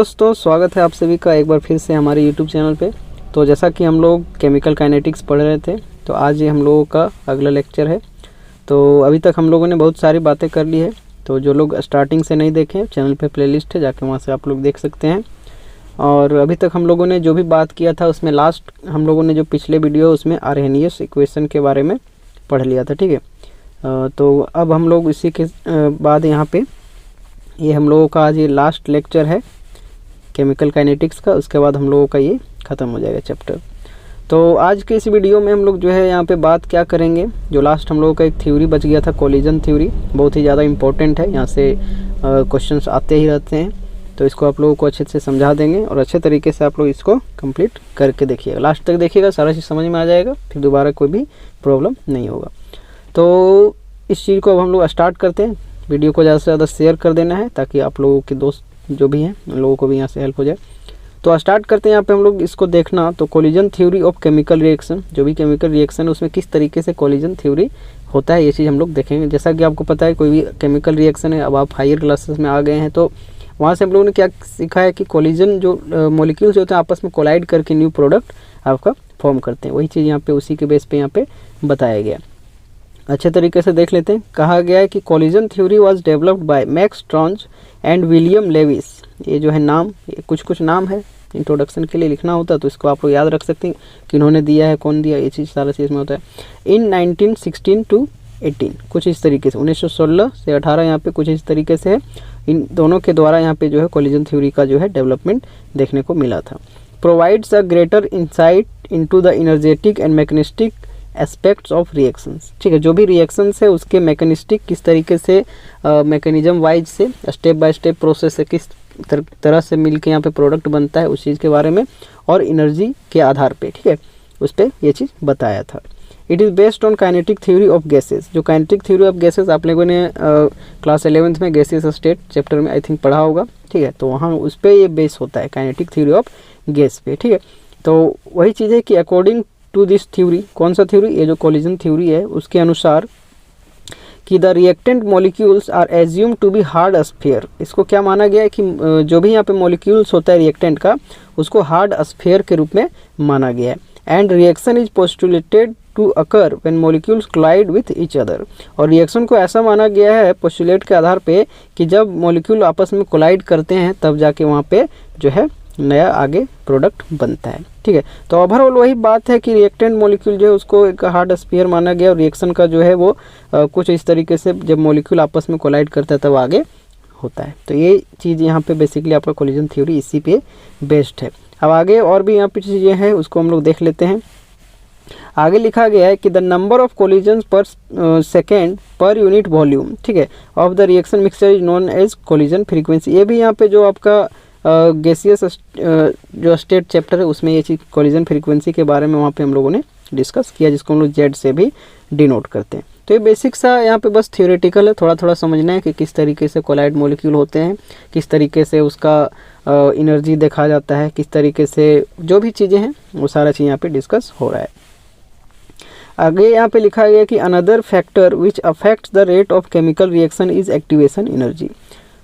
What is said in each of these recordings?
दोस्तों, स्वागत है आप सभी का एक बार फिर से हमारे YouTube चैनल पे। तो जैसा कि हम लोग केमिकल काइनेटिक्स पढ़ रहे थे, तो आज ये हम लोगों का अगला लेक्चर है। तो अभी तक हम लोगों ने बहुत सारी बातें कर ली है। तो जो लोग स्टार्टिंग से नहीं देखें, चैनल पे प्लेलिस्ट है, जाके वहाँ से आप लोग देख सकते हैं। और अभी तक हम लोगों ने जो भी बात किया था उसमें लास्ट हम लोगों ने जो पिछले वीडियो उसमें आर्हेनियस इक्वेशन के बारे में पढ़ लिया था, ठीक है। तो अब हम लोग इसी के बाद यहाँ पे ये हम लोगों का आज ये लास्ट लेक्चर है केमिकल काइनेटिक्स का। उसके बाद हम लोगों का ये ख़त्म हो जाएगा चैप्टर। तो आज के इस वीडियो में हम लोग जो है यहाँ पे बात क्या करेंगे, जो लास्ट हम लोगों का एक थ्योरी बच गया था, कोलिजन थ्योरी, बहुत ही ज़्यादा इंपॉर्टेंट है। यहाँ से क्वेश्चंस आते ही रहते हैं, तो इसको आप लोगों को अच्छे से समझा देंगे और अच्छे तरीके से आप लोग इसको कंप्लीट करके देखिएगा। लास्ट तक देखिएगा, सारा चीज़ समझ में आ जाएगा, फिर दोबारा कोई भी प्रॉब्लम नहीं होगा। तो इस चीज़ को अब हम लोग स्टार्ट करते हैं। वीडियो को ज़्यादा से ज़्यादा शेयर कर देना है ताकि आप लोगों के दोस्त जो भी हैं उन लोगों को भी यहाँ से हेल्प हो जाए। तो स्टार्ट करते हैं। यहाँ पे हम लोग इसको देखना, तो collision theory of chemical reaction, जो भी केमिकल रिएक्शन है उसमें किस तरीके से कोलिजन थ्योरी होता है, ये चीज़ हम लोग देखेंगे। जैसा कि आपको पता है, कोई भी केमिकल रिएक्शन है, अब आप हायर क्लासेस में आ गए हैं, तो वहाँ से हम लोगों ने क्या सीखा है कि कोलिजन जो मॉलिक्यूल्स होते हैं आपस में कोलाइड करके न्यू प्रोडक्ट आपका फॉर्म करते हैं। वही चीज़ यहाँ पे उसी के बेस पे यहाँ पे बताया गया। अच्छे तरीके से देख लेते हैं। कहा गया है कि collision theory was developed by Max Trautz and William Lewis. ये जो है नाम, ये कुछ नाम है, इंट्रोडक्शन के लिए लिखना होता है, तो इसको आप लोग याद रख सकते हैं कि इन्होंने दिया है, कौन दिया, ये चीज़ सारा चीज़ में होता है। इन 1916 to 18, कुछ इस तरीके से 1916 से 18 यहाँ पे कुछ इस तरीके से है। इन दोनों के द्वारा यहाँ पे जो है कोलिजन थ्योरी का जो है डेवलपमेंट देखने को मिला था। Provides a greater insight into the energetic and mechanistic aspects of reactions. ठीक है, जो भी रिएक्शंस है उसके मैकेनिस्टिक किस तरीके से मैकेनिज्म वाइज से स्टेप बाय स्टेप प्रोसेस से किस तरह से मिलके यहाँ पे प्रोडक्ट बनता है उस चीज़ के बारे में, और एनर्जी के आधार पे, ठीक है, उस पर ये चीज़ बताया था। It is based on kinetic theory of gases. जो काइनेटिक थ्योरी ऑफ गैसेस आप लोगों ने क्लास 11th में गैसेस स्टेट चैप्टर में आई थिंक पढ़ा होगा, ठीक है। तो वहाँ उस पर ये बेस होता है, काइनेटिक थ्योरी ऑफ गैस पे, ठीक है। तो वही चीज़ है कि अकॉर्डिंग टू दिस थ्योरी, कौन सा थ्योरी, ये जो कोलिजन थ्योरी है, उसके अनुसार कि the reactant molecules are assume to be hard sphere. इसको क्या माना गया है कि जो भी यहाँ पे मॉलिक्यूल्स होता है रिएक्टेंट का, उसको हार्ड स्फीयर के रूप में माना गया है। And reaction is postulated to occur when molecules collide with each other. और रिएक्शन को ऐसा माना गया है पोस्टुलेट के आधार पे कि जब मॉलिक्यूल आपस में कोलाइड करते हैं तब जाके वहाँ पे जो है नया आगे प्रोडक्ट बनता है, ठीक है। तो ओवरऑल वही बात है कि रिएक्टेंट मॉलिक्यूल जो है उसको एक हार्ड स्फीयर माना गया, और रिएक्शन का जो है वो कुछ इस तरीके से जब मॉलिक्यूल आपस में कोलाइड करता है तब आगे होता है। तो ये चीज़ यहाँ पे बेसिकली आपका कोलिजन थ्योरी इसी पे बेस्ड है। अब आगे और भी यहाँ पे चीज़ें हैं, उसको हम लोग देख लेते हैं। आगे लिखा गया है कि the number of collisions per second per unit volume, ठीक है, of the reaction mixture is known as collision frequency. ये भी यहाँ पे जो आपका गैसियस जो स्टेट चैप्टर है उसमें ये चीज़ कोलिजन फ्रीक्वेंसी के बारे में वहाँ पे हम लोगों ने डिस्कस किया, जिसको हम लोग जेड से भी डिनोट करते हैं। तो ये बेसिक सा यहाँ पे बस थियोरेटिकल है, थोड़ा थोड़ा समझना है कि किस तरीके से कोलाइड मॉलिक्यूल होते हैं, किस तरीके से उसका एनर्जी देखा जाता है, किस तरीके से जो भी चीज़ें हैं वो सारा चीज़ यहाँ पे डिस्कस हो रहा है। आगे यहाँ पे लिखा गया कि another factor which affects the rate of chemical reaction is activation energy.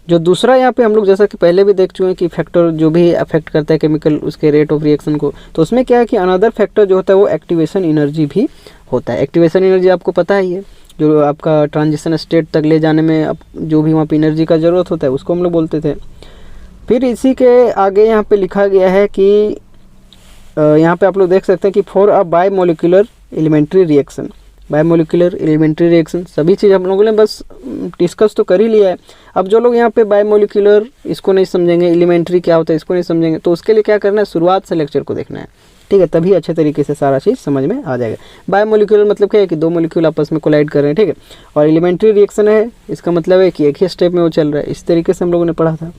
जो दूसरा यहाँ पे हम लोग जैसा कि पहले भी देख चुके हैं कि फैक्टर जो भी अफेक्ट करता है केमिकल उसके रेट ऑफ रिएक्शन को, तो उसमें क्या है कि अनदर फैक्टर जो होता है वो एक्टिवेशन एनर्जी भी होता है। एक्टिवेशन एनर्जी आपको पता ही है, जो आपका ट्रांजिशन स्टेट तक ले जाने में अब जो भी वहाँ पे एनर्जी का ज़रूरत होता है उसको हम लोग बोलते थे। फिर इसी के आगे यहाँ पे लिखा गया है कि यहाँ पे आप लोग देख सकते हैं कि for a bimolecular elementary reaction, bimolecular elementary reaction, सभी चीज़ हम लोगों ने बस डिस्कस तो कर ही लिया है। अब जो लोग यहाँ पे बायोमोलिकुलर इसको नहीं समझेंगे, एलिमेंट्री क्या होता है इसको नहीं समझेंगे, तो उसके लिए क्या करना है, शुरुआत से लेक्चर को देखना है, ठीक है, तभी अच्छे तरीके से सारा चीज़ समझ में आ जाएगा। बायोमोलिकुलर मतलब क्या है कि दो मॉलिक्यूल आपस में कोलाइड कर रहे हैं, ठीक है, और एलिमेंट्री रिएक्शन है, इसका मतलब है कि एक ही स्टेप में वो चल रहा है। इस तरीके से हम लोगों ने पढ़ा था।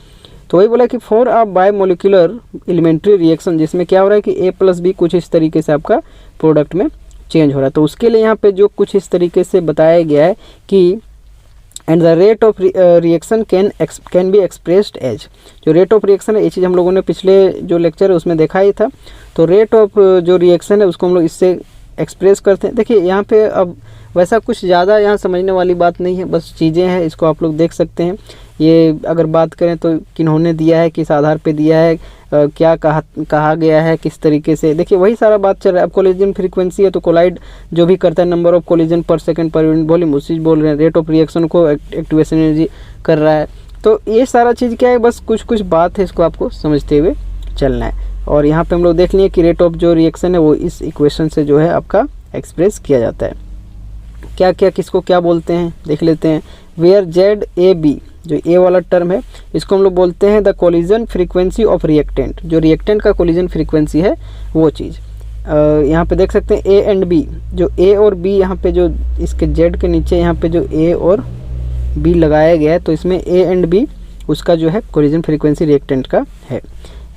तो वही बोला कि for a bimolecular elementary reaction, जिसमें क्या हो रहा है कि A + B कुछ इस तरीके से आपका प्रोडक्ट में चेंज हो रहा है। तो उसके लिए यहाँ पे जो कुछ इस तरीके से बताया गया है कि and the rate of reaction can be expressed as, जो रेट ऑफ रिएक्शन है ये चीज़ हम लोगों ने पिछले जो लेक्चर है उसमें देखा ही था। तो रेट ऑफ जो रिएक्शन है उसको हम लोग इससे एक्सप्रेस करते हैं। देखिए यहाँ पे अब वैसा कुछ ज़्यादा यहाँ समझने वाली बात नहीं है, बस चीज़ें हैं, इसको आप लोग देख सकते हैं। ये अगर बात करें तो किन्होंने दिया है, किस आधार पे दिया है, क्या कहा गया है, किस तरीके से, देखिए वही सारा बात चल रहा है। अब कोलिजन फ्रीक्वेंसी है तो कोलाइड जो भी करता है, नंबर ऑफ कोलिजन पर सेकंड पर यूनिट वॉल्यूम, उसी बोल रहे हैं। रेट ऑफ रिएक्शन को एक्टिवेशन एनर्जी कर रहा है। तो ये सारा चीज़ क्या है, बस कुछ कुछ बात है, इसको आपको समझते हुए चलना है। और यहाँ पे हम लोग देख लिए कि रेट ऑफ जो रिएक्शन है वो इस इक्वेशन से जो है आपका एक्सप्रेस किया जाता है। क्या क्या किसको क्या बोलते हैं देख लेते हैं। वेयर जेड ए बी, जो ए वाला टर्म है, इसको हम लोग बोलते हैं the collision frequency of reactant. जो रिएक्टेंट का कोलिजन फ्रीक्वेंसी है वो चीज़ यहाँ पे देख सकते हैं। ए एंड बी, जो ए और बी यहाँ पे जो इसके जेड के नीचे यहाँ पे जो ए और बी लगाया गया है, तो इसमें ए एंड बी उसका जो है कोलिजन फ्रीक्वेंसी रिएक्टेंट का है।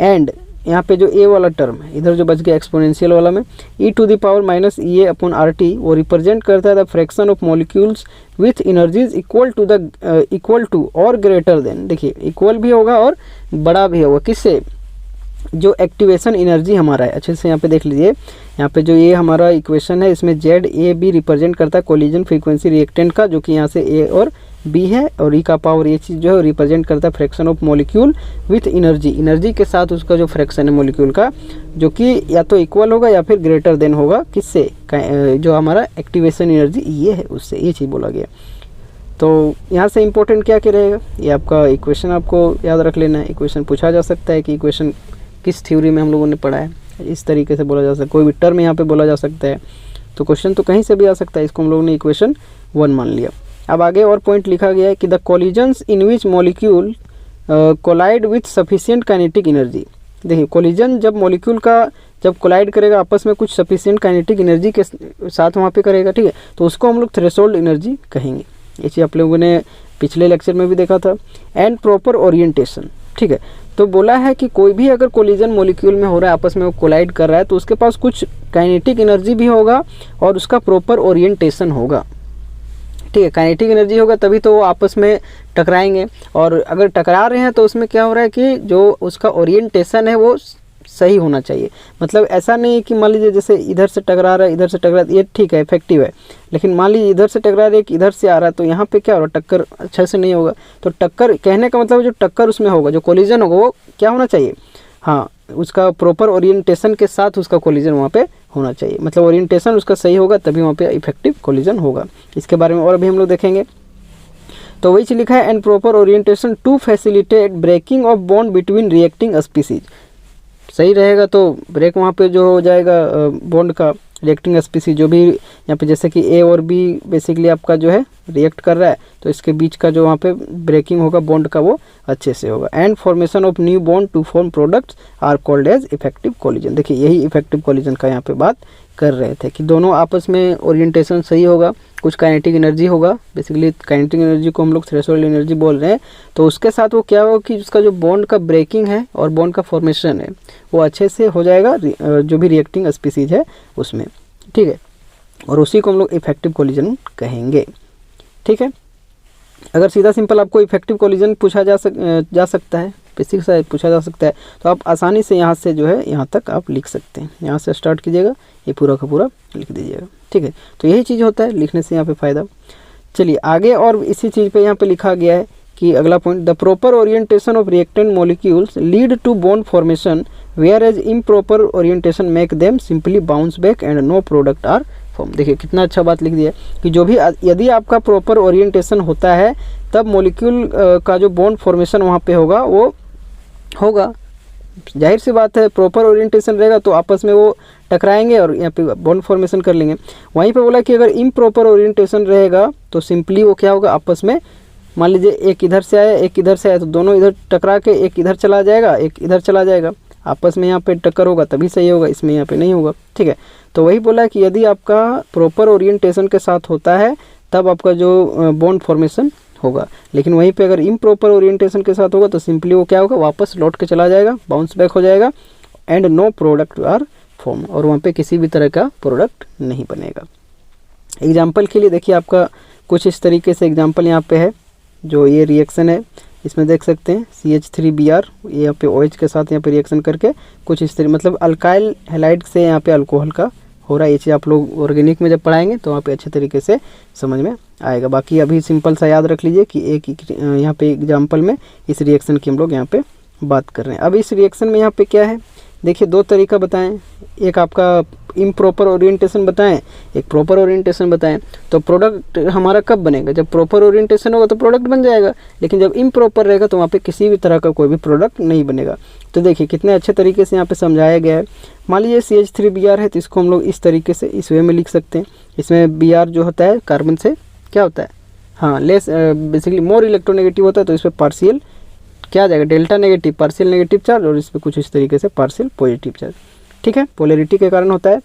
एंड यहाँ पे जो ए वाला टर्म है, इधर जो बच गया एक्सपोनेंशियल वाला में, e to the power minus E A upon R T, वो रिप्रेजेंट करता है the fraction of molecules with energies equal to और ग्रेटर देन। देखिए इक्वल भी होगा और बड़ा भी होगा, किससे, जो एक्टिवेशन एनर्जी हमारा है। अच्छे से यहाँ पे देख लीजिए, यहाँ पे जो ये हमारा इक्वेशन है, इसमें जेड ए बी रिप्रेजेंट करता है कोलिजन फ्रीक्वेंसी रिएक्टेंट का, जो कि यहाँ से ए और बी है, और ई का पावर ये चीज़ जो है रिप्रेजेंट करता है fraction of molecule with energy के साथ उसका जो फ्रैक्शन है मॉलिक्यूल का, जो कि या तो इक्वल होगा या फिर ग्रेटर देन होगा, किससे, जो हमारा एक्टिवेशन एनर्जी ये है उससे, ये चीज़ बोला गया। तो यहाँ से इंपॉर्टेंट क्या क्या रहेगा, ये आपका इक्वेशन आपको याद रख लेना है। इक्वेशन पूछा जा सकता है कि इक्वेशन किस थ्योरी में हम लोगों ने पढ़ा है, इस तरीके से बोला जा सकता है। कोई भी टर्म यहाँ पे बोला जा सकता है, तो क्वेश्चन तो कहीं से भी आ सकता है। इसको हम लोगों ने इक्वेशन 1 मान लिया। अब आगे और पॉइंट लिखा गया है कि the collisions in which molecule collide with sufficient kinetic energy. देखिए कोलिजन जब मॉलिक्यूल का जब कोलाइड करेगा आपस में कुछ सफिशिएंट काइनेटिक एनर्जी के साथ वहाँ पे करेगा, ठीक है, तो उसको हम लोग थ्रेशोल्ड एनर्जी कहेंगे। ये चीज़ आप लोगों ने पिछले लेक्चर में भी देखा था। एंड प्रॉपर ओरिएंटेशन, ठीक है, तो बोला है कि कोई भी अगर कोलिजन मॉलिक्यूल में हो रहा है, आपस में वो कोलाइड कर रहा है, तो उसके पास कुछ काइनेटिक एनर्जी भी होगा और उसका प्रॉपर ओरिएंटेशन होगा, ठीक है। काइनेटिक एनर्जी होगा तभी तो वो आपस में टकराएंगे, और अगर टकरा रहे हैं तो उसमें क्या हो रहा है कि जो उसका ओरिएंटेशन है वो सही होना चाहिए। मतलब ऐसा नहीं कि मान लीजिए जैसे इधर से टकरा रहा है, इधर से टकरा रहा है, ये ठीक है इफेक्टिव है, लेकिन मान लीजिए इधर से टकरा रहा है, इधर से आ रहा है, तो यहाँ पे क्या हो रहा है, टक्कर अच्छा से नहीं होगा। तो टक्कर कहने का मतलब जो टक्कर उसमें होगा, जो कोलिजन होगा, वो क्या होना चाहिए, हाँ, उसका प्रॉपर ओरिएंटेशन के साथ उसका कोलिजन वहाँ पे होना चाहिए। मतलब ओरिएंटेशन उसका सही होगा तभी वहाँ पे इफेक्टिव कोलिजन होगा। इसके बारे में और भी हम लोग देखेंगे। तो वही चीज लिखा है, and proper orientation to facilitate breaking of bond between reacting species. सही रहेगा तो ब्रेक वहाँ पे जो हो जाएगा बॉन्ड का, रिएक्टिंग स्पीसीज जो भी यहाँ पे जैसे कि ए और बी बेसिकली आपका जो है रिएक्ट कर रहा है, तो इसके बीच का जो वहाँ पे ब्रेकिंग होगा बॉन्ड का वो अच्छे से होगा। And formation of new bond to form products are called as effective collision. देखिए यही इफेक्टिव कोलिजन का यहाँ पे बात कर रहे थे कि दोनों आपस में ओरिएंटेशन सही होगा, कुछ काइनेटिक एनर्जी होगा, बेसिकली काइनेटिक एनर्जी को हम लोग थ्रेशोल्ड एनर्जी बोल रहे हैं, तो उसके साथ वो क्या होगा कि उसका जो बॉन्ड का ब्रेकिंग है और बॉन्ड का फॉर्मेशन है वो अच्छे से हो जाएगा जो भी रिएक्टिंग स्पीसीज है उसमें, ठीक है, और उसी को हम लोग इफेक्टिव कोलिजन कहेंगे, ठीक है। अगर सीधा सिंपल आपको इफेक्टिव कोलिजन पूछा जा सकता है, बेसिक सा पूछा जा सकता है, तो आप आसानी से यहाँ से जो है यहाँ तक आप लिख सकते हैं। यहाँ से स्टार्ट कीजिएगा, ये पूरा का पूरा लिख दीजिएगा, ठीक है। तो यही चीज़ होता है लिखने से यहाँ पे फ़ायदा। चलिए आगे और इसी चीज़ पे यहाँ पे लिखा गया है कि अगला point, the proper orientation of reactant molecules lead to bond formation whereas improper orientation make them simply bounce back and no product are form. देखिए कितना अच्छा बात लिख दिया कि जो भी यदि आपका प्रॉपर ओरिएंटेशन होता है तब मॉलिक्यूल का जो बॉन्ड फॉर्मेशन वहाँ पे होगा वो होगा, जाहिर सी बात है, प्रॉपर ओरिएंटेशन रहेगा तो आपस में वो टकराएंगे और यहाँ पे बॉन्ड फॉर्मेशन कर लेंगे। वहीं पे बोला कि अगर इम्प्रॉपर ओरिएंटेशन रहेगा तो सिंपली वो क्या होगा, आपस में मान लीजिए एक इधर से आया एक इधर से आया, तो दोनों इधर टकरा के एक इधर चला जाएगा एक इधर चला जाएगा, आपस में यहाँ पे टक्कर होगा तभी सही होगा, इसमें यहाँ पे नहीं होगा, ठीक है। तो वही बोला कि यदि आपका प्रॉपर ओरिएंटेशन के साथ होता है तब आपका जो बॉन्ड फॉर्मेशन होगा, लेकिन वहीं पे अगर इम्प्रॉपर ओरिएंटेशन के साथ होगा तो सिंपली वो क्या होगा, वापस लौट के चला जाएगा, बाउंस बैक हो जाएगा, and no product are form, और वहाँ पे किसी भी तरह का प्रोडक्ट नहीं बनेगा। एग्जाम्पल के लिए देखिए आपका कुछ इस तरीके से एग्जाम्पल यहाँ पे है, जो ये रिएक्शन है इसमें देख सकते हैं CH3Br, ये यहाँ पे OH के साथ यहाँ पे रिएक्शन करके कुछ इस तरह, मतलब अल्काइल हैलाइड से यहाँ पे अल्कोहल का हो रहा है। ये चीज़ आप लोग ऑर्गेनिक में जब पढ़ाएंगे तो वहाँ पे अच्छे तरीके से समझ में आएगा। बाकी अभी सिंपल सा याद रख लीजिए कि एक यहाँ पे एग्जाम्पल में इस रिएक्शन की हम लोग यहाँ पे बात कर रहे हैं। अब इस रिएक्शन में यहाँ पे क्या है, देखिए दो तरीका बताएं, एक आपका इम्प्रॉपर ओरिएंटेशन बताएं, एक प्रॉपर ओरिएंटेशन बताएं। तो प्रोडक्ट हमारा कब बनेगा, जब प्रॉपर ओरिएंटेशन होगा तो प्रोडक्ट बन जाएगा, लेकिन जब इम्प्रॉपर रहेगा तो वहाँ पे किसी भी तरह का कोई भी प्रोडक्ट नहीं बनेगा। तो देखिए कितने अच्छे तरीके से यहाँ पे समझाया गया है। मान लीजिए CH3Br है तो इसको हम लोग इस तरीके से इस वे में लिख सकते हैं। इसमें Br जो होता है कार्बन से क्या होता है, हाँ लेस बेसिकली मोर इलेक्ट्रोनेगेटिव होता है, तो इस पर पार्शियल क्या आ जाएगा, delta negative partial negative charge, और इस पर कुछ इस तरीके से पार्शियल पॉजिटिव चार्ज। ठीक है, पोलैरिटी के कारण होता है।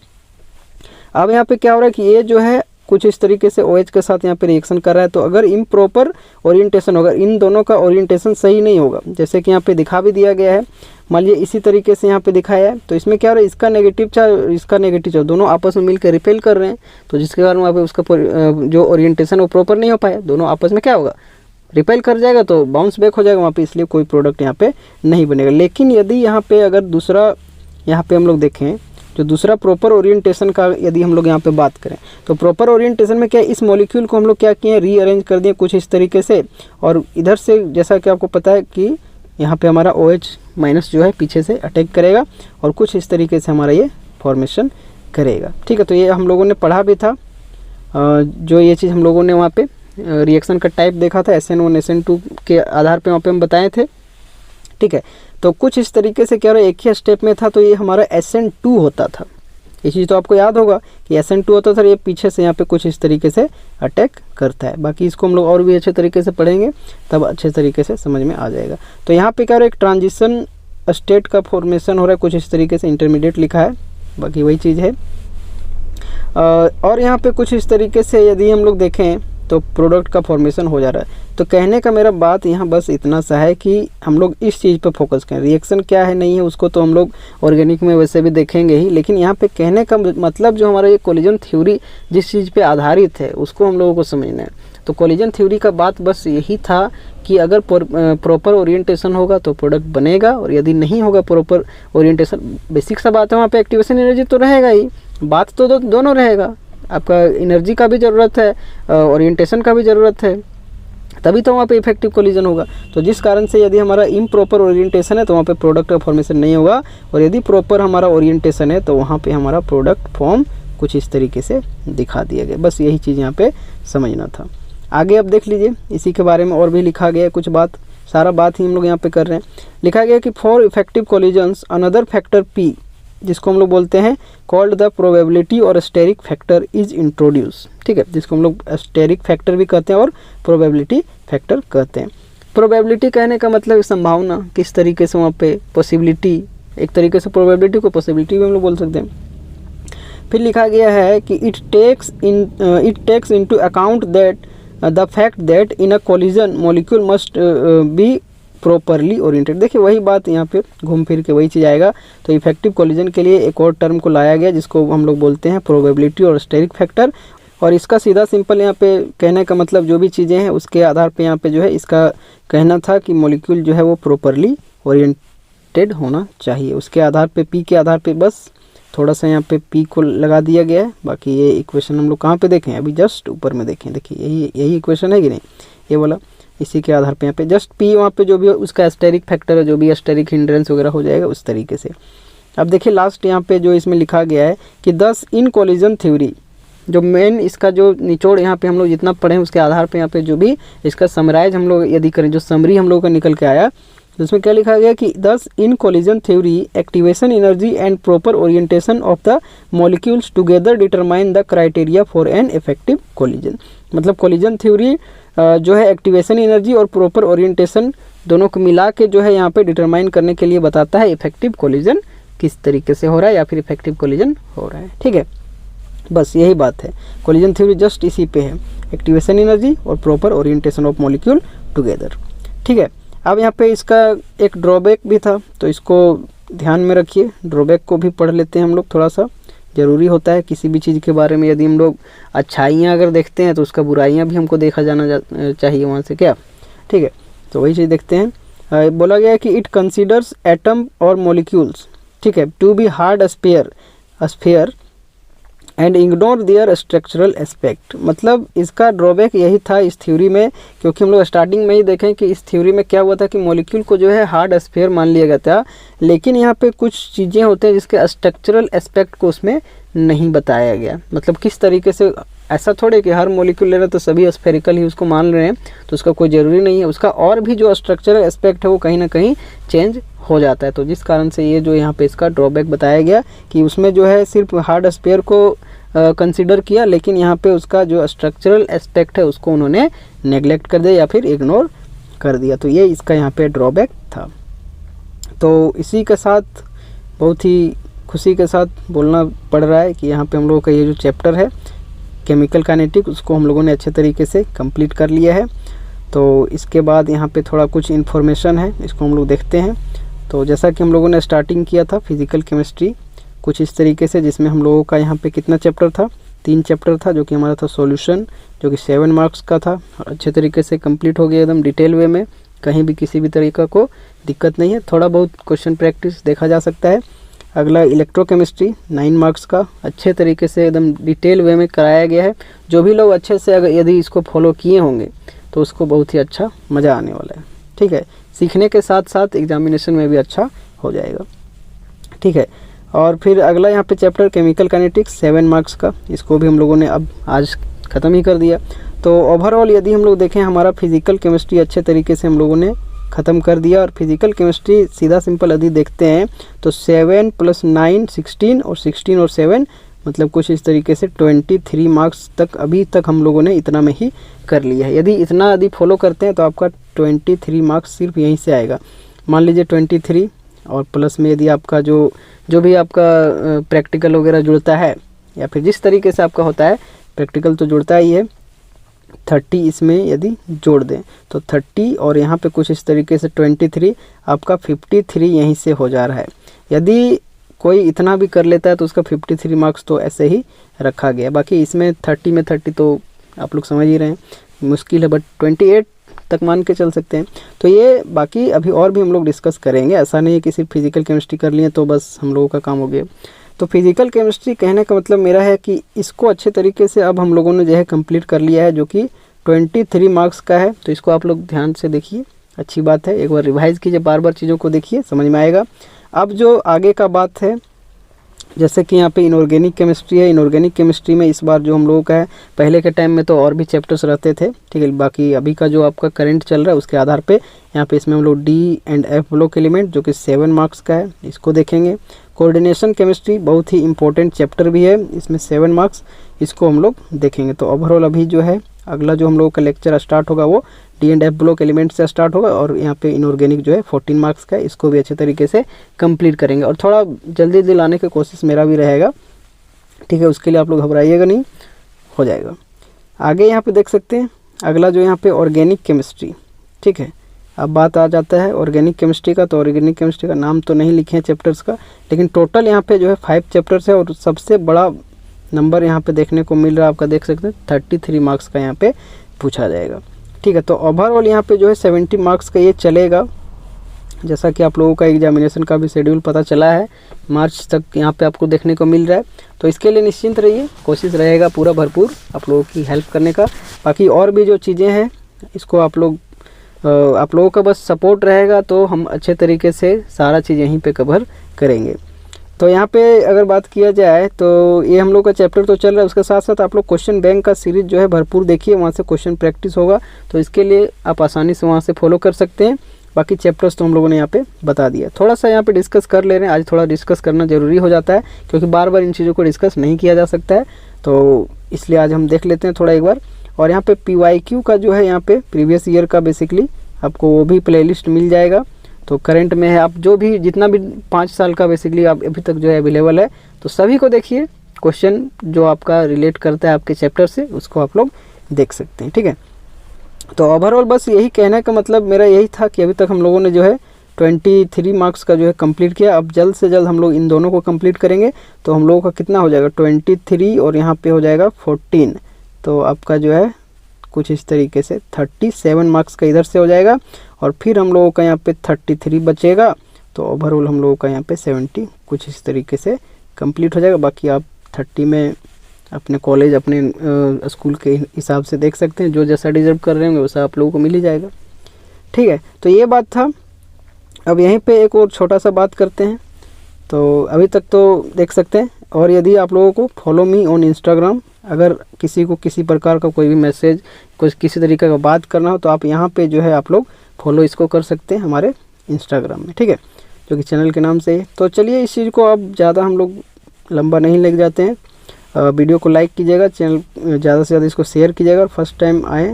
अब यहाँ पे क्या हो रहा है कि ये जो है कुछ इस तरीके से OH के साथ यहाँ पे रिएक्शन कर रहा है। तो अगर इम्प्रॉपर ओरिएंटेशन होगा, इन दोनों का ओरिएंटेशन सही नहीं होगा, जैसे कि यहाँ पे दिखा भी दिया गया है, मान लीजिए इसी तरीके से यहाँ पे दिखाया है, तो इसमें क्या हो रहा है, इसका नेगेटिव चार्ज इसका नेगेटिव चार्ज दोनों आपस में मिलकर रिपेल कर रहे हैं, तो जिसके कारण वहाँ पे उसका जो ओरिएंटेशन वो प्रॉपर नहीं हो पाया, दोनों आपस में क्या होगा, रिपेल कर जाएगा, तो बाउंस बैक हो जाएगा वहाँ पे, इसलिए कोई प्रोडक्ट यहाँ पे नहीं बनेगा। लेकिन यदि यहाँ पे अगर दूसरा यहाँ पे हम लोग देखें, जो दूसरा प्रॉपर ओरिएंटेशन का यदि हम लोग यहाँ पे बात करें, तो प्रॉपर ओरिएंटेशन में क्या है, इस मॉलिक्यूल को हम लोग क्या किए, रीअरेंज कर दिए कुछ इस तरीके से, और इधर से जैसा कि आपको पता है कि यहाँ पे हमारा OH माइनस जो है पीछे से अटैक करेगा और कुछ इस तरीके से हमारा ये फॉर्मेशन करेगा। ठीक है, तो ये हम लोगों ने पढ़ा भी था, जो ये चीज़ हम लोगों ने वहाँ पे रिएक्शन का टाइप देखा था, SN1 SN2 के आधार पे वहाँ पे हम बताए थे। ठीक है, तो कुछ इस तरीके से क्या रहा है, एक ही स्टेप में था, तो ये हमारा SN2 होता था। ये चीज़ तो आपको याद होगा कि SN2 होता था, ये पीछे से यहाँ पे कुछ इस तरीके से अटैक करता है। बाकी इसको हम लोग और भी अच्छे तरीके से पढ़ेंगे, तब अच्छे तरीके से समझ में आ जाएगा। तो यहाँ पे क्या हो रहा है, एक ट्रांजिशन स्टेट का फॉर्मेशन हो रहा है, कुछ इस तरीके से इंटरमीडिएट लिखा है, बाकी वही चीज़ है। और यहाँ पे कुछ इस तरीके से यदि हम लोग देखें तो प्रोडक्ट का फॉर्मेशन हो जा रहा है। तो कहने का मेरा बात यहाँ बस इतना सा है कि हम लोग इस चीज़ पर फोकस करें, रिएक्शन क्या है नहीं है उसको तो हम लोग ऑर्गेनिक में वैसे भी देखेंगे ही, लेकिन यहाँ पे कहने का मतलब जो हमारा ये कोलिजन थ्योरी जिस चीज़ पे आधारित है उसको हम लोगों को समझना है। तो कोलिजन थ्योरी का बात बस यही था कि अगर प्रॉपर ओरिएंटेशन होगा तो प्रोडक्ट बनेगा, और यदि नहीं होगा प्रॉपर ओरिएंटेशन, बेसिक सा बात है, वहाँ पे एक्टिवेशन एनर्जी तो रहेगा ही, बात तो दोनों रहेगा, आपका एनर्जी का भी ज़रूरत है, ओरिएंटेशन का भी ज़रूरत है, तभी तो वहाँ पे इफेक्टिव कोलिजन होगा। तो जिस कारण से यदि हमारा इम्प्रॉपर ओरिएंटेशन है तो वहाँ पे प्रोडक्ट का फॉर्मेशन नहीं होगा, और यदि प्रॉपर हमारा ओरिएंटेशन है तो वहाँ पे हमारा प्रोडक्ट फॉर्म कुछ इस तरीके से दिखा दिया गया। बस यही चीज़ यहाँ पे समझना था। आगे अब देख लीजिए, इसी के बारे में और भी लिखा गया है कुछ बात, सारा बात ही हम लोग यहाँ पे कर रहे हैं। लिखा गया कि for effective collisions another factor P, जिसको हम लोग बोलते हैं कॉल्ड द प्रोबेबिलिटी और स्टेरिक फैक्टर इज इंट्रोड्यूस। ठीक है, जिसको हम लोग स्टेरिक फैक्टर भी कहते हैं और प्रोबेबिलिटी फैक्टर कहते हैं। प्रोबेबिलिटी कहने का मतलब संभावना, किस तरीके से वहाँ पे पॉसिबिलिटी, एक तरीके से प्रोबेबिलिटी को पॉसिबिलिटी भी हम लोग बोल सकते हैं। फिर लिखा गया है कि it takes into account that the fact that in a collision molecule must be properly oriented. देखिए वही बात यहाँ पे घूम फिर के वही चीज़ आएगा। तो इफेक्टिव कोलिजन के लिए एक और टर्म को लाया गया जिसको हम लोग बोलते हैं प्रोबेबिलिटी और स्टेरिक फैक्टर, और इसका सीधा सिंपल यहाँ पे कहने का मतलब जो भी चीज़ें हैं उसके आधार पे यहाँ पे जो है इसका कहना था कि मॉलिक्यूल जो है वो प्रॉपरली ओरिएंटेड होना चाहिए। उसके आधार पे P के आधार पे बस थोड़ा सा यहाँ पे P को लगा दिया गया है। बाकी ये इक्वेशन हम लोग कहाँ पे देखें, अभी जस्ट ऊपर में देखें, देखिए यही इक्वेशन है कि नहीं, ये वाला, इसी के आधार पे यहाँ पे जस्ट P वहाँ पे जो भी उसका स्टेरिक फैक्टर है, जो भी स्टेरिक हिंड्रेंस वगैरह हो जाएगा उस तरीके से। अब देखिए लास्ट यहाँ पे जो इसमें लिखा गया है कि दस इन कोलिजन थ्योरी, जो मेन इसका जो निचोड़ यहाँ पे हम लोग जितना पढ़े उसके आधार पे यहाँ पे जो भी इसका समराइज हम लोग यदि करें, जो समरी हम लोग का निकल के आया, तो उसमें क्या लिखा गया कि thus in collision theory activation energy and proper orientation of the molecules together determine the criteria for an effective collision. मतलब कोलिजन थ्योरी जो है एक्टिवेशन एनर्जी और प्रॉपर ओरिएंटेशन दोनों को मिला के जो है यहाँ पे डिटरमाइन करने के लिए बताता है इफेक्टिव कोलिजन किस तरीके से हो रहा है या फिर इफेक्टिव कोलिजन हो रहा है। ठीक है, बस यही बात है, कोलिजन थ्योरी जस्ट इसी पे है, एक्टिवेशन एनर्जी और proper orientation of molecule together. ठीक है, अब यहाँ पे इसका एक ड्रॉबैक भी था, तो इसको ध्यान में रखिए, ड्रॉबैक को भी पढ़ लेते हैं हम लोग, थोड़ा सा ज़रूरी होता है किसी भी चीज़ के बारे में। यदि हम लोग अच्छाइयाँ अगर देखते हैं तो उसका बुराइयाँ भी हमको देखा जाना चाहिए वहाँ से, क्या। ठीक है, तो वही चीज़ देखते हैं। बोला गया है कि इट कंसीडर्स एटम और मॉलिक्यूल्स, ठीक है, to be hard sphere and ignore their structural aspect. मतलब इसका ड्रॉबैक यही था इस थ्योरी में, क्योंकि हम लोग स्टार्टिंग में ही देखें कि इस थ्योरी में क्या हुआ था कि मॉलिक्यूल को जो है हार्ड स्फीयर मान लिया गया था, लेकिन यहाँ पे कुछ चीज़ें होते हैं जिसके स्ट्रक्चरल एस्पेक्ट को उसमें नहीं बताया गया। मतलब किस तरीके से, ऐसा थोड़े कि हर मॉलिक्यूल ले रहे तो सभी स्फेरिकल ही उसको मान रहे हैं, तो उसका कोई ज़रूरी नहीं है, उसका और भी जो स्ट्रक्चरल एस्पेक्ट है वो कहीं ना कहीं चेंज हो जाता है। तो जिस कारण से ये जो यहाँ पे इसका ड्रॉबैक बताया गया कि उसमें जो है सिर्फ हार्ड स्फीयर को कंसिडर किया, लेकिन यहाँ पे उसका जो स्ट्रक्चरल एस्पेक्ट है उसको उन्होंने नेगलेक्ट कर दिया या फिर इग्नोर कर दिया। तो ये इसका यहाँ पे ड्रॉबैक था। तो इसी के साथ बहुत ही खुशी के साथ बोलना पड़ रहा है कि यहाँ पे हम लोगों का ये जो चैप्टर है केमिकल काइनेटिक, उसको हम लोगों ने अच्छे तरीके से कंप्लीट कर लिया है। तो इसके बाद यहाँ पे थोड़ा कुछ इन्फॉर्मेशन है, इसको हम लोग देखते हैं। तो जैसा कि हम लोगों ने स्टार्टिंग किया था फिजिकल केमिस्ट्री कुछ इस तरीके से, जिसमें हम लोगों का यहाँ पे कितना चैप्टर था, 3 चैप्टर था, जो कि हमारा था सॉल्यूशन, जो कि 7 मार्क्स का था और अच्छे तरीके से कंप्लीट हो गया एकदम डिटेल वे में, कहीं भी किसी भी तरीका को दिक्कत नहीं है। थोड़ा बहुत क्वेश्चन प्रैक्टिस देखा जा सकता है। अगला इलेक्ट्रोकेमिस्ट्री 9 मार्क्स का अच्छे तरीके से एकदम डिटेल वे में कराया गया है। जो भी लोग अच्छे से अगर यदि इसको फॉलो किए होंगे तो उसको बहुत ही अच्छा मज़ा आने वाला है। ठीक है, सीखने के साथ साथ एग्जामिनेशन में भी अच्छा हो जाएगा। ठीक है, और फिर अगला यहाँ पे चैप्टर केमिकल काइनेटिक्स 7 मार्क्स का, इसको भी हम लोगों ने अब आज ख़त्म ही कर दिया। तो ओवरऑल यदि हम लोग देखें हमारा फिजिकल केमिस्ट्री अच्छे तरीके से हम लोगों ने ख़त्म कर दिया। और फिजिकल केमिस्ट्री सीधा सिंपल यदि देखते हैं तो 7 + 9 16 और 16 और 7 मतलब कुछ इस तरीके से 23 मार्क्स तक अभी तक हम लोगों ने इतना में ही कर लिया है। यदि इतना यदि फॉलो करते हैं तो आपका 23 मार्क्स सिर्फ यहीं से आएगा। मान लीजिए 23 और प्लस में यदि आपका जो भी आपका प्रैक्टिकल वगैरह जुड़ता है या फिर जिस तरीके से आपका होता है प्रैक्टिकल तो जुड़ता ही है, 30 इसमें यदि जोड़ दें तो 30 और यहाँ पे कुछ इस तरीके से 23, आपका 53 यहीं से हो जा रहा है। यदि कोई इतना भी कर लेता है तो उसका 53 मार्क्स तो ऐसे ही रखा गया। बाकी इसमें 30 में 30 तो आप लोग समझ ही रहे हैं मुश्किल है, बट 28 तक मान के चल सकते हैं। तो ये बाकी अभी और भी हम लोग डिस्कस करेंगे, ऐसा नहीं है कि सिर्फ फिजिकल केमिस्ट्री कर लिए तो बस हम लोगों का काम हो गया। तो फिजिकल केमिस्ट्री कहने का मतलब मेरा है कि इसको अच्छे तरीके से अब हम लोगों ने जो है कंप्लीट कर लिया है, जो कि 23 मार्क्स का है। तो इसको आप लोग ध्यान से देखिए, अच्छी बात है, एक बार रिवाइज़ कीजिए, बार बार चीज़ों को देखिए, समझ में आएगा। अब जो आगे का बात है, जैसे कि यहाँ पे इनऑर्गेनिक केमिस्ट्री है, इनऑर्गेनिक केमिस्ट्री में इस बार जो हम लोगों का है, पहले के टाइम में तो और भी चैप्टर्स रहते थे, ठीक है, बाकी अभी का जो आपका करंट चल रहा है उसके आधार पे यहाँ पे इसमें हम लोग D and F block element जो कि 7 मार्क्स का है, इसको देखेंगे। कोऑर्डिनेशन केमिस्ट्री बहुत ही इंपॉर्टेंट चैप्टर भी है, इसमें 7 मार्क्स, इसको हम लोग देखेंगे। तो ओवरऑल अभी जो है अगला जो हम लोग का लेक्चर स्टार्ट होगा वो D and F block element से स्टार्ट होगा, और यहाँ पे इनऑर्गेनिक जो है 14 मार्क्स का है, इसको भी अच्छे तरीके से कंप्लीट करेंगे। और थोड़ा जल्दी जल्दी लाने की कोशिश मेरा भी रहेगा, ठीक है, उसके लिए आप लोग घबराइएगा नहीं, हो जाएगा। आगे यहाँ पे देख सकते हैं अगला जो यहाँ पे ऑर्गेनिक केमिस्ट्री, ठीक है। अब बात आ जाता है ऑर्गेनिक केमिस्ट्री का। तो ऑर्गेनिक केमिस्ट्री का नाम तो नहीं लिखे हैं चैप्टर्स का, लेकिन टोटल यहाँ पे जो है 5 चैप्टर्स है, और सबसे बड़ा नंबर यहाँ पे देखने को मिल रहा है आपका, देख सकते हैं 33 मार्क्स का यहाँ पे पूछा जाएगा, ठीक है। तो ओवरऑल यहाँ पे जो है 70 मार्क्स का ये चलेगा, जैसा कि आप लोगों का एग्जामिनेशन का भी शेड्यूल पता चला है, मार्च तक यहाँ पे आपको देखने को मिल रहा है। तो इसके लिए निश्चिंत रहिए, कोशिश रहेगा पूरा भरपूर आप लोगों की हेल्प करने का। बाकी और भी जो चीज़ें हैं इसको आप लोगों का बस सपोर्ट रहेगा तो हम अच्छे तरीके से सारा चीज़ यहीं पे कवर करेंगे। तो यहाँ पे अगर बात किया जाए तो ये हम लोग का चैप्टर तो चल रहा है, उसके साथ साथ आप लोग क्वेश्चन बैंक का सीरीज़ जो है भरपूर देखिए, वहाँ से क्वेश्चन प्रैक्टिस होगा, तो इसके लिए आप आसानी से वहाँ से फॉलो कर सकते हैं। बाकी चैप्टर्स तो हम लोगों ने यहाँ पे बता दिया, थोड़ा सा यहाँ पे डिस्कस कर ले रहे हैं, आज थोड़ा डिस्कस करना ज़रूरी हो जाता है क्योंकि बार बार इन चीज़ों को डिस्कस नहीं किया जा सकता है, तो इसलिए आज हम देख लेते हैं थोड़ा एक बार। और यहाँ पे PYQ का जो है यहाँ पे प्रीवियस ईयर का बेसिकली आपको वो भी प्लेलिस्ट मिल जाएगा, तो करंट में है, आप जो भी जितना भी 5 साल का बेसिकली आप अभी तक जो है अवेलेबल है, तो सभी को देखिए, क्वेश्चन जो आपका रिलेट करता है आपके चैप्टर से उसको आप लोग देख सकते हैं, ठीक है। तो ओवरऑल बस यही कहने का मतलब मेरा यही था कि अभी तक हम लोगों ने जो है 23 मार्क्स का जो है कंप्लीट किया। अब जल्द से जल्द हम लोग इन दोनों को कंप्लीट करेंगे, तो हम लोगों का कितना हो जाएगा 23 और यहाँ पे हो जाएगा 14, तो आपका जो है कुछ इस तरीके से 37 मार्क्स का इधर से हो जाएगा, और फिर हम लोगों का यहाँ पे 33 बचेगा, तो ओवरऑल हम लोगों का यहाँ पे 70 कुछ इस तरीके से कंप्लीट हो जाएगा। बाकी आप 30 में अपने कॉलेज अपने स्कूल के हिसाब से देख सकते हैं। जो जैसा डिज़र्व कर रहे होंगे वैसा आप लोगों को मिल ही जाएगा। ठीक है, तो ये बात था। अब यहीं पे एक और छोटा सा बात करते हैं। तो अभी तक तो देख सकते हैं, और यदि आप लोगों को फॉलो मी ऑन इंस्टाग्राम, अगर किसी को किसी प्रकार का कोई भी मैसेज, कुछ किसी तरीके का बात करना हो तो आप यहाँ पे जो है आप लोग फॉलो इसको कर सकते हैं हमारे इंस्टाग्राम में। ठीक है, जो कि चैनल के नाम से है। तो चलिए इस चीज़ को अब ज़्यादा हम लोग लंबा नहीं ले जाते हैं। वीडियो को लाइक कीजिएगा, चैनल ज़्यादा से ज़्यादा इसको शेयर कीजिएगा, और फर्स्ट टाइम आए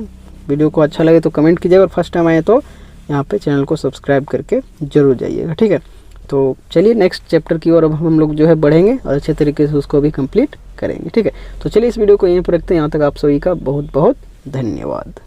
वीडियो को अच्छा लगे तो कमेंट कीजिएगा, और फर्स्ट टाइम आए तो यहाँ पे चैनल को सब्सक्राइब करके ज़रूर जाइएगा। ठीक है, तो चलिए नेक्स्ट चैप्टर की ओर अब हम लोग जो है बढ़ेंगे और अच्छे तरीके से उसको भी कंप्लीट करेंगे। ठीक है, तो चलिए इस वीडियो को यहीं पर रखते हैं। यहाँ तक आप सभी का बहुत बहुत धन्यवाद।